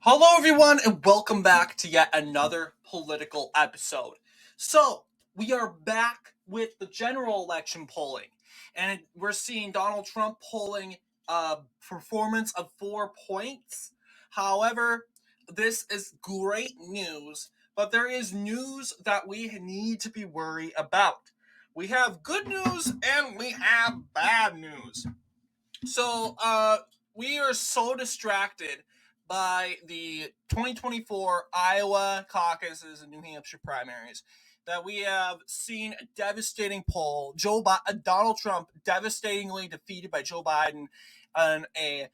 Hello, everyone, and welcome back to yet another political episode. So, we are back with the general election polling, and we're seeing Donald Trump polling a performance of 4 points. However, this is great news, but there is news that we need to be worried about. We have good news and we have bad news. So, we are so distracted by the 2024 Iowa caucuses and New Hampshire primaries that we have seen a devastating poll. Donald Trump devastatingly defeated by Joe Biden on a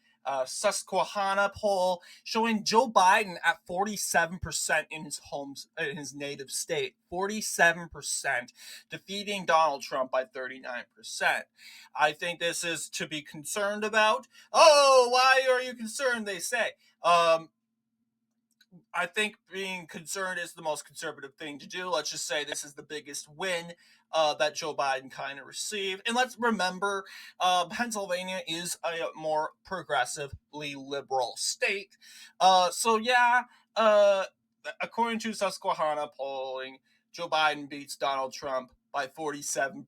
Susquehanna poll showing Joe Biden at 47% in his native state. 47%, defeating Donald Trump by 39%. I think this is to be concerned about. Oh, why are you concerned? They say. I think being concerned is the most conservative thing to do. Let's just say this is the biggest win that Joe Biden kind of received. And let's remember, Pennsylvania is a more progressively liberal state. So, uh, according to Susquehanna polling, Joe Biden beats Donald Trump by 47%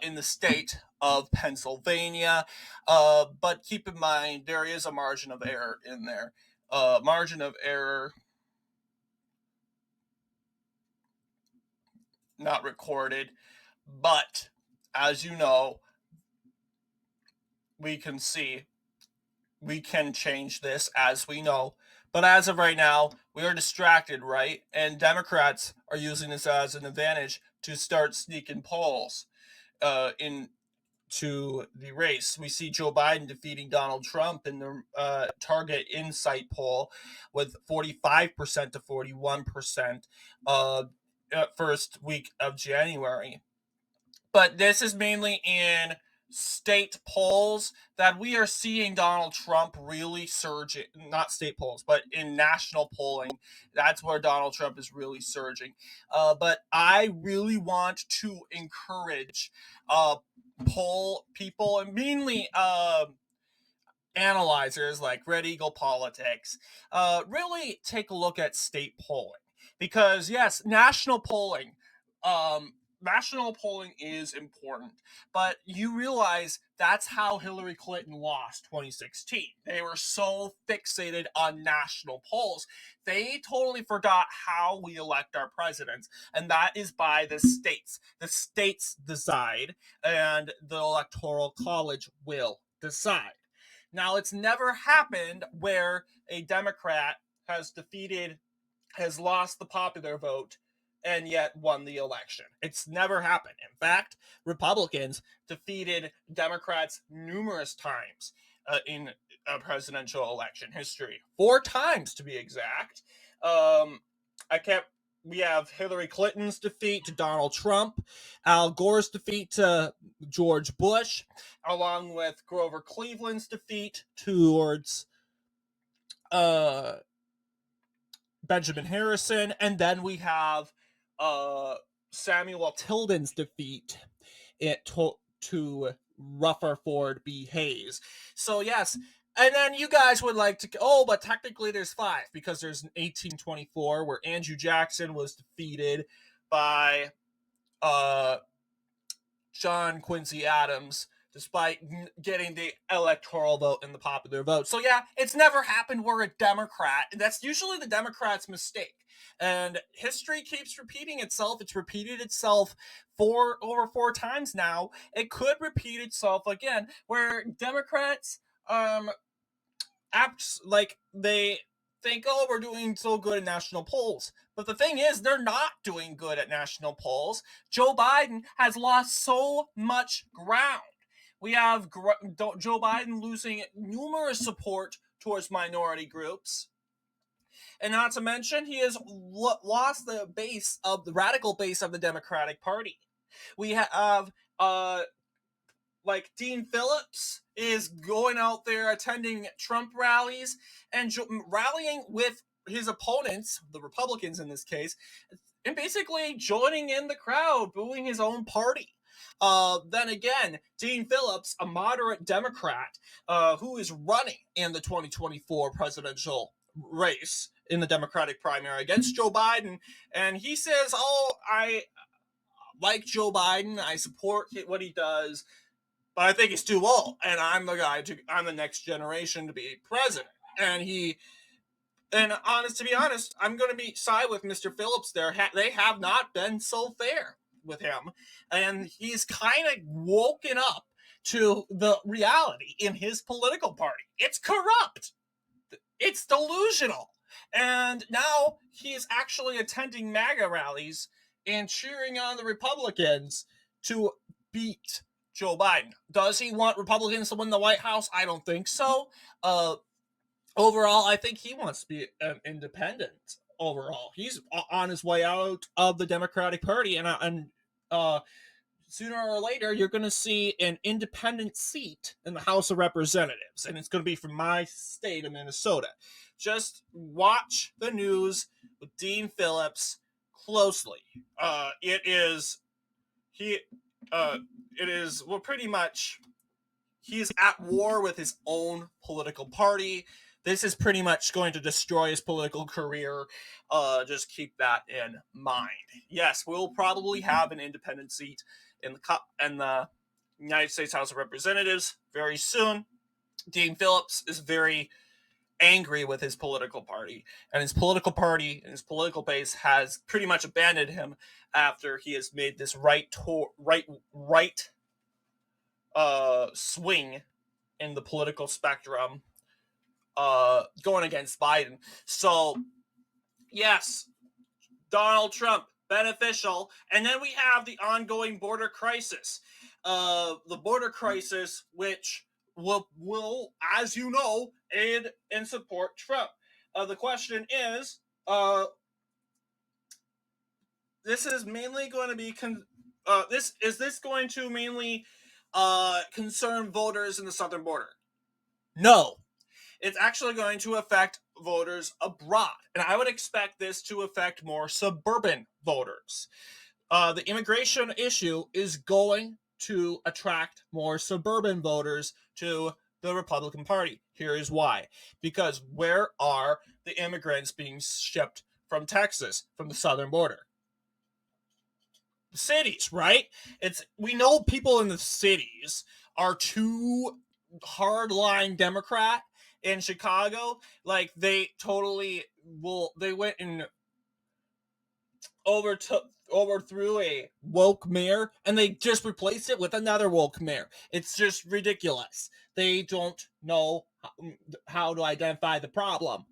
in the state of Pennsylvania. But keep in mind, there is a margin of error in there. Margin of error not recorded, but as you know, we can change this as we know. But as of right now, we are distracted, right? And Democrats are using this as an advantage to start sneaking polls into the race. We see Joe Biden defeating Donald Trump in the Target Insight poll with 45% to 41% first week of January. But this is mainly in state polls that we are seeing Donald Trump really surging. Not state polls, but in national polling, that's where Donald Trump is really surging. But I really want to encourage poll people, and mainly analyzers like Red Eagle Politics, really take a look at state polling. Because yes, national polling is important, but you realize that's how Hillary Clinton lost 2016. They were so fixated on national polls, they totally forgot how we elect our presidents, and that is by the states. The states decide, and the Electoral College will decide. Now, it's never happened where a Democrat has lost the popular vote and yet won the election. It's never happened. In fact, Republicans defeated Democrats numerous times in a presidential election history. 4 times to be exact. I kept We have Hillary Clinton's defeat to Donald Trump, Al Gore's defeat to George Bush, along with Grover Cleveland's defeat towards uh, Benjamin Harrison, and then we have Samuel Tilden's defeat to Rutherford B. Hayes. So yes, and then you guys would like to, but technically there's 5 because there's an 1824 where Andrew Jackson was defeated by John Quincy Adams, despite getting the electoral vote and the popular vote. So yeah, it's never happened where a Democrat, and that's usually the Democrats' mistake. And history keeps repeating itself. It's repeated itself over 4 times now. It could repeat itself again, where Democrats they think, oh, we're doing so good in national polls. But the thing is, they're not doing good at national polls. Joe Biden has lost so much ground. We have Joe Biden losing numerous support towards minority groups. And not to mention, he has lost the radical base of the Democratic Party. We have like Dean Phillips is going out there attending Trump rallies and rallying with his opponents, the Republicans in this case, and basically joining in the crowd, booing his own party. Then again, Dean Phillips, a moderate Democrat, who is running in the 2024 presidential race in the Democratic primary against Joe Biden, and he says, "Oh, I like Joe Biden. I support what he does, but I think he's too old, and I'm the next generation to be president." And honest to be honest, I'm going to be side with Mr. Phillips there. They have not been so fair with him, and he's kind of woken up to the reality in his political party. It's corrupt. It's delusional. And now he is actually attending MAGA rallies and cheering on the Republicans to beat Joe Biden. Does he want Republicans to win the White House? I don't think so. Overall, I think he wants to be an independent. Overall, he's on his way out of the Democratic Party, and sooner or later, you're going to see an independent seat in the House of Representatives, and it's going to be from my state of Minnesota. Just watch the news with Dean Phillips closely. It is well, pretty much he's at war with his own political party. This is pretty much going to destroy his political career. Just keep that in mind. Yes, we'll probably have an independent seat in the United States House of Representatives very soon. Dean Phillips is very angry with his political party, and his political party and his political base has pretty much abandoned him after he has made this right swing in the political spectrum, going against Biden. So, yes, Donald Trump, beneficial. And then we have the ongoing border crisis. The border crisis, which will, as you know, aid and support Trump. The question is, this is mainly going to be this going to mainly concern voters in the southern border? No. It's actually going to affect voters abroad. And I would expect this to affect more suburban voters. The immigration issue is going to attract more suburban voters to the Republican Party. Here is why. Because where are the immigrants being shipped from Texas, from the southern border? Cities, right? We know people in the cities are too hardline Democrat in Chicago. Like, they went and overthrew a woke mayor, and they just replaced it with another woke mayor. It's just ridiculous. They don't know how to identify the problem.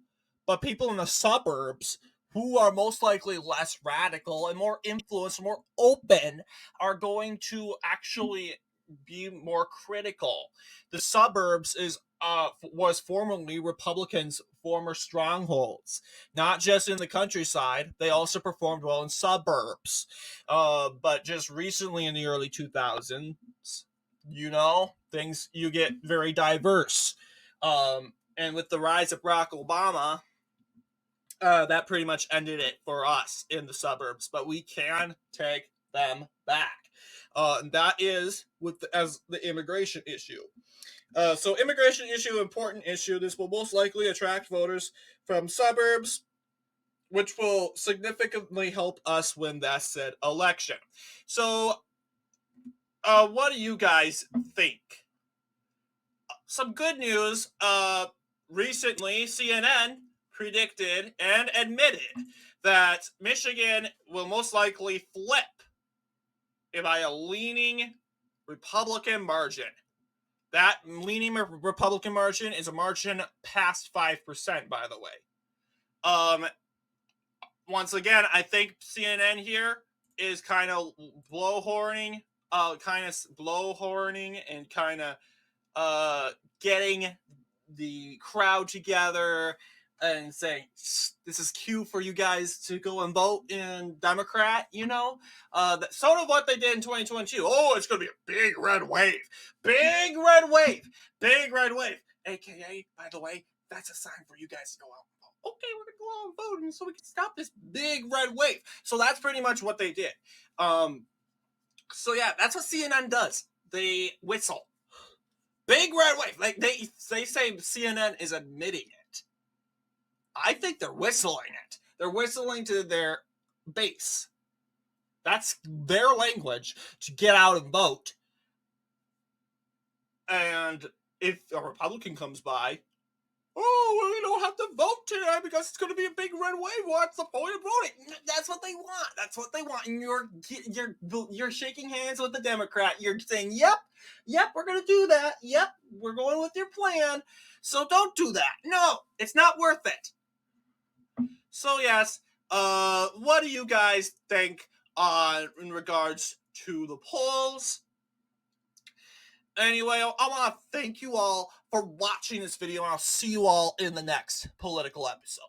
But people in the suburbs, who are most likely less radical and more influenced, more open, are going to actually be more critical. The suburbs was formerly Republicans' former strongholds, not just in the countryside. They also performed well in suburbs. But just recently, in the early 2000s, you get very diverse. And with the rise of Barack Obama, that pretty much ended it for us in the suburbs. But we can take them back. And that is as the immigration issue. So immigration issue, important issue. This will most likely attract voters from suburbs, which will significantly help us win that said election. So, what do you guys think? Some good news. Recently, CNN predicted and admitted that Michigan will most likely flip by a leaning Republican margin. That leaning Republican margin is a margin past 5%, by the way. Once again, I think CNN here is kind of blowhorning and kind of getting the crowd together and saying, this is cute for you guys to go and vote in Democrat, That's sort of what they did in 2022. Oh, it's going to be a big red wave. Big red wave. Big red wave. AKA, by the way, that's a sign for you guys to go out and vote. Okay, we're going to go out and vote so we can stop this big red wave. So that's pretty much what they did. So yeah, that's what CNN does. They whistle. Big red wave. Like they say CNN is admitting it. I think they're whistling it. They're whistling to their base. That's their language to get out and vote. And if a Republican comes by, oh, well, we don't have to vote today because it's going to be a big red wave. What's the point of voting? That's what they want. That's what they want. And you're shaking hands with the Democrat. You're saying, yep, we're going to do that. Yep, we're going with your plan. So don't do that. No, it's not worth it. So yes, what do you guys think in regards to the polls? Anyway, I want to thank you all for watching this video, and I'll see you all in the next political episode.